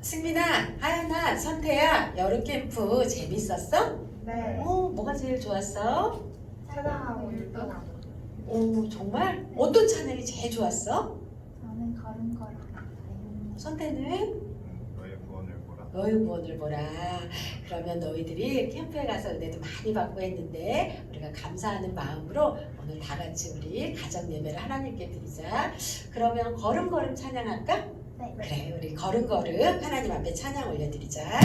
승민아, 하연아, 선태야, 여름 캠프 재밌었어? 네. 뭐가 제일 좋았어? 찬양하고 율동하고. 정말? 어떤 찬양이 제일 좋았어? 저는 걸음걸음. 선태는? 너의 구원을 보라. 너의 구원을 보라. 그러면 너희들이 캠프에 가서 은혜도 많이 받고 했는데 우리가 감사하는 마음으로 오늘 다 같이 우리 가정 예배를 하나님께 드리자. 그러면 걸음걸음 찬양할까? 네. 그래, 우리 걸음걸음 하나님 앞에 찬양 올려드리자.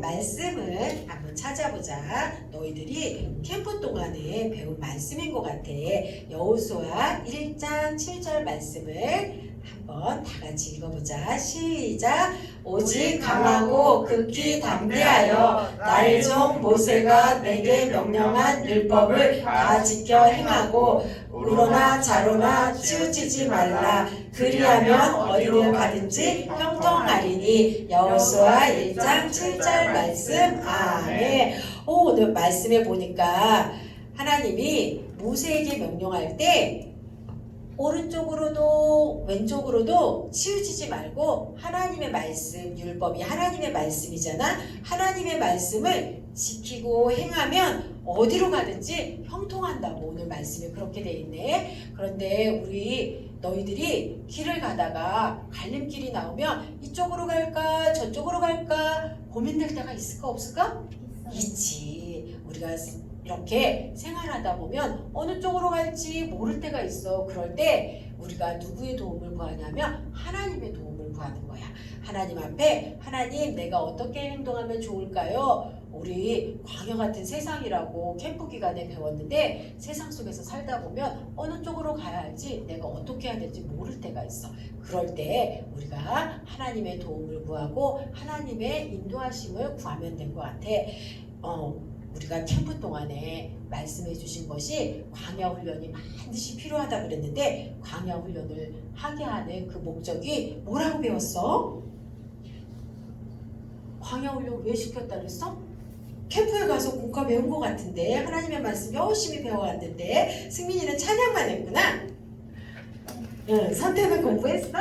말씀을 한번 찾아보자. 너희들이 캠프 동안에 배운 말씀인 것 같아. 여호수아 1장 7절 말씀을 한번 다 같이 읽어보자. 시작. 오직 강하고 극히 담대하여 나의 종 모세가 내게 명령한 율법을 다 지켜 행하고 우로나 좌로나 치우치지 말라. 그리하면 어디로 가든지 형통하리니. 여호수아 1장 7절 말씀. 아멘. 오늘 말씀에 보니까 하나님이 모세에게 명령할 때 오른쪽으로도 왼쪽으로도 치우치지 말고 하나님의 말씀, 율법이 하나님의 말씀이잖아. 하나님의 말씀을 지키고 행하면 어디로 가든지 형통한다고 오늘 말씀에 그렇게 돼 있네. 그런데 너희들이 길을 가다가 갈림길이 나오면 이쪽으로 갈까 저쪽으로 갈까 고민될 때가 있을까 없을까? 있지. 우리가 이렇게 생활하다 보면 어느 쪽으로 갈지 모를 때가 있어. 그럴 때 우리가 누구의 도움을 구하냐면 하나님의 도움을 구하는 거야. 하나님 앞에 하나님 내가 어떻게 행동하면 좋을까요? 우리 광야 같은 세상이라고 캠프 기간에 배웠는데 세상 속에서 살다 보면 어느 쪽으로 가야 할지 내가 어떻게 해야 될지 모를 때가 있어. 그럴 때 우리가 하나님의 도움을 구하고 하나님의 인도하심을 구하면 될 것 같아. 우리가 캠프 동안에 말씀해 주신 것이 광야 훈련이 반드시 필요하다고 그랬는데 광야 훈련을 하게 하는 그 목적이 뭐라고 배웠어? 광야 훈련 왜 시켰다 그랬어? 캠프에 가서 공과 배운 것 같은데 하나님의 말씀 열심히 배워왔는데 승민이는 찬양만 했구나. 응, 선택은 공부했어?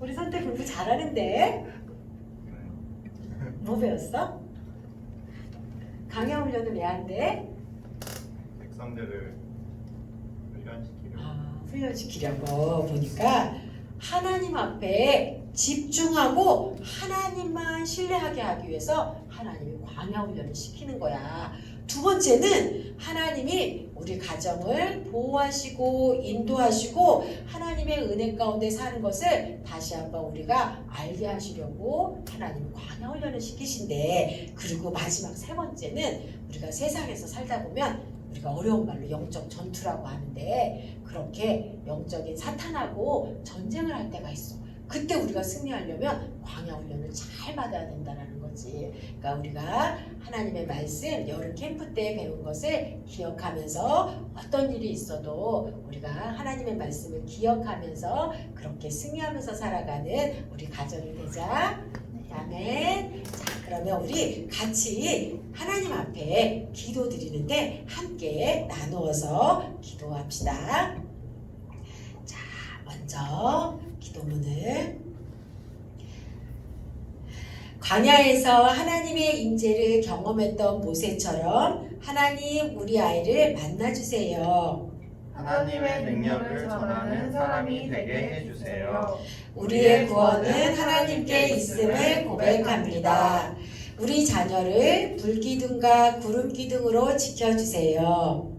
우리 선택 공부 잘하는데 뭐 배웠어? 강야 훈련을 왜 한대? 백성들을 훈련시키려고. 훈련시키려고 보니까 하나님 앞에 집중하고 하나님만 신뢰하게 하기 위해서 하나님이 광야 훈련을 시키는 거야. 두 번째는 하나님이 우리 가정을 보호하시고 인도하시고 하나님의 은혜 가운데 사는 것을 다시 한번 우리가 알게 하시려고 하나님이 광야 훈련을 시키신대. 그리고 마지막 세 번째는 우리가 세상에서 살다 보면 우리가 어려운 말로 영적 전투라고 하는데 그렇게 영적인 사탄하고 전쟁을 할 때가 있어. 그때 우리가 승리하려면 광야 훈련을 잘 받아야 된다는 거지. 그러니까 우리가 하나님의 말씀 여름 캠프 때 배운 것을 기억하면서 어떤 일이 있어도 우리가 하나님의 말씀을 기억하면서 그렇게 승리하면서 살아가는 우리 가정이 되자. 아멘. 자, 그러면 우리 같이 하나님 앞에 기도 드리는데 함께 나누어서 기도합시다. 자, 먼저 기도문을 광야에서 하나님의 임재를 경험했던 모세처럼 하나님 우리 아이를 만나주세요. 하나님의 능력을 전하는 사람이 되게 해주세요. 우리의 구원은 하나님께 있음을 고백합니다. 우리 자녀를 불기둥과 구름기둥으로 지켜주세요.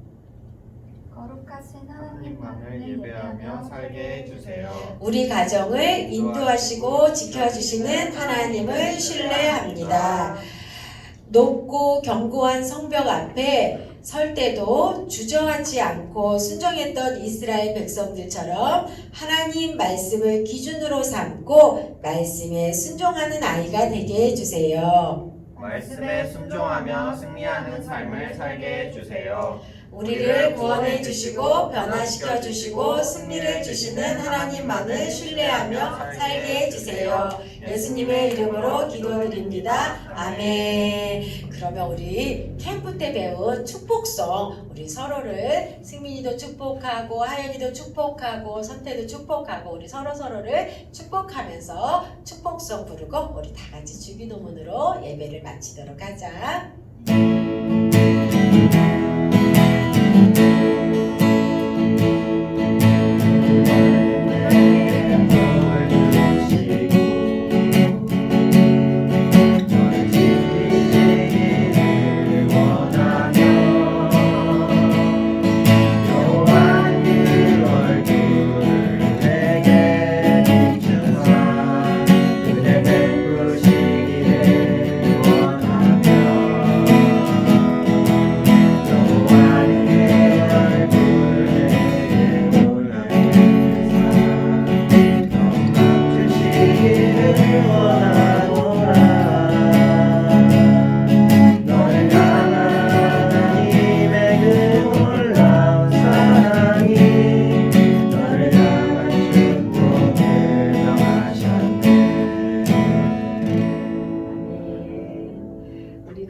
거룩하신 하나님만을 예배하며 살게 해주세요. 우리 가정을 인도하시고 지켜주시는 하나님을 신뢰합니다. 높고 견고한 성벽 앞에 설 때도 주저하지 않고 순종했던 이스라엘 백성들처럼 하나님 말씀을 기준으로 삼고 말씀에 순종하는 아이가 되게 해주세요. 말씀에 순종하며 승리하는 삶을 살게 해주세요. 우리를 구원해 주시고 변화시켜 주시고 승리를 주시는 하나님만을 신뢰하며 살게 해주세요. 예수님의 이름으로 기도드립니다. 아멘. 그러면 우리 캠프 때 배운 축복성, 우리 서로를 승민이도 축복하고 하연이도 축복하고 선태도 축복하고 우리 서로를 축복하면서 축복성 부르고 우리 다 같이 주기도문으로 예배를 마치도록 하자.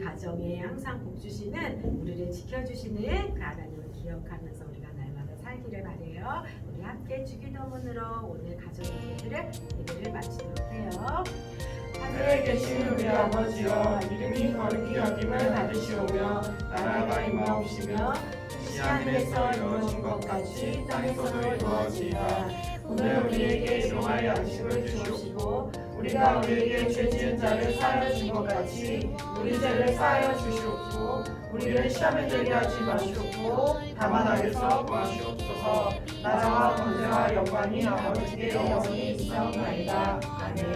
가정에 항상 복 주시는 우리를 지켜주시는 그 하나님을 기억하면서 우리가 날마다 살기를 바래요. 우리 함께 주기도문으로 오늘 가정 예배를 마치도록 해요. 하늘에 계신 우리 아버지여, 이름이 거룩히 여김을 받으시오며 나라가 임하옵시며 뜻이 하늘에서 이루어진 것 같이 땅에서도 이루어지이다. 오늘 우리에게 일용할 양식을 주시옵시고 우리가 우리에게 죄 지은 자를 사하여 준 것 같이 우리 죄를 사하여 주시옵고 우리를 시험에 들게 하지 마시옵고 다만 악에서 구하시옵소서. 나라와 권세와 영광이 아버지께 영원히 있사옵나이다. 아멘.